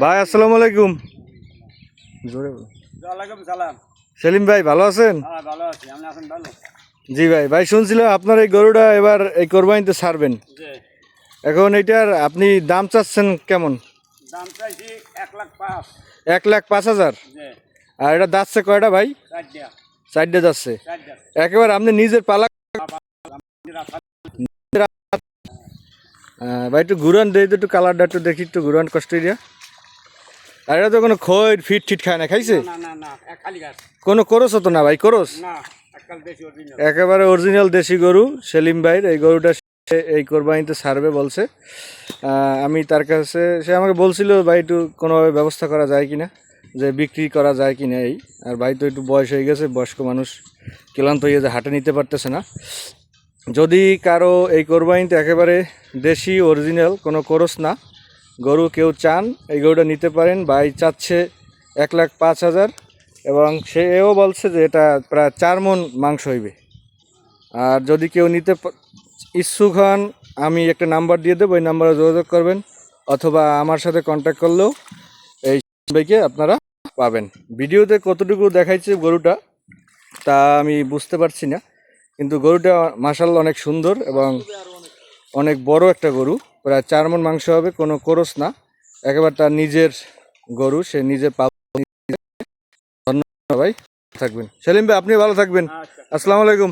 ভাই আসসালামু আলাইকুম। জোরে বলো। ওয়ালাইকুম সালাম। সেলিম ভাই ভালো আছেন? হ্যাঁ ভালো আছি, আপনি আছেন ভালো? জি ভাই, ভাই শুনছিলাম আপনার এই গরুটা এবার এই কোরবানিতে ছাড়বেন। জি। এখন এইটার আপনি দাম চাচ্ছেন কেমন? দাম চাইছি 1,05,000। 1,05,000। জি। আর এটা যাচ্ছে কয়টা ভাই? 4টা। 4টে যাচ্ছে। 4টা। একেবারে আপনি নিজের পালা। ভাই একটু ঘুরান দেই তো, একটু কালারটা একটু দেখি, একটু ঘুরান কষ্ট দিয়া। আর এটা তো কোনো খৈর ফিট ঠিট খায় না, খাইছে? না না না, এক খালি গাছ। কোনো করস তো না ভাই, করস? না, এককাল দেশি অরিজিনাল। একেবারে অরিজিনাল দেশি গরু সেলিম ভাইয়ের। এই গরুটা সে এই কোরবানিতে ছাড়বে বলছে। আমি তার কাছে, সে আমাকে বলছিল ভাই একটু কোনোভাবে ব্যবস্থা করা যায় কিনা, যে বিক্রি করা যায় কিনা এই। আর ভাই তো একটু বয়স হয়ে গেছে, বয়স্ক মানুষ, ক্লান্ত হয়ে যে হাটে নিতে পারতেছে না। যদি কারো এই কোরবানিতে একেবারে দেশি অরিজিনাল কোনো করস না গরু কেউ চান, এই গরুটা নিতে পারেন। ভাই চাচ্ছে 1,05,000 এবং সেও বলছে যে এটা প্রায় 4 মণ মাংস হইবে। আর যদি কেউ নিতে ইচ্ছুক হন, আমি একটা নাম্বার দিয়ে দেবো, ওই নাম্বারে যোগাযোগ করবেন, অথবা আমার সাথে কন্ট্যাক্ট করলেও এই ভাইকে আপনারা পাবেন। ভিডিওতে কতটুকু দেখাইছে গরুটা তা আমি বুঝতে পারছি না, কিন্তু গরুটা মাশাআল্লাহ অনেক সুন্দর এবং অনেক বড় একটা গরু, প্রায় 4 মণ মাংস হবে, কোনো কোরস না, একেবারে তার নিজের গরু, সে নিজে পাল। ধন্যবাদ ভাই, থাকবেন সেলিম ভাই, আপনি ভালো থাকবেন। আচ্ছা। আসসালামু আলাইকুম।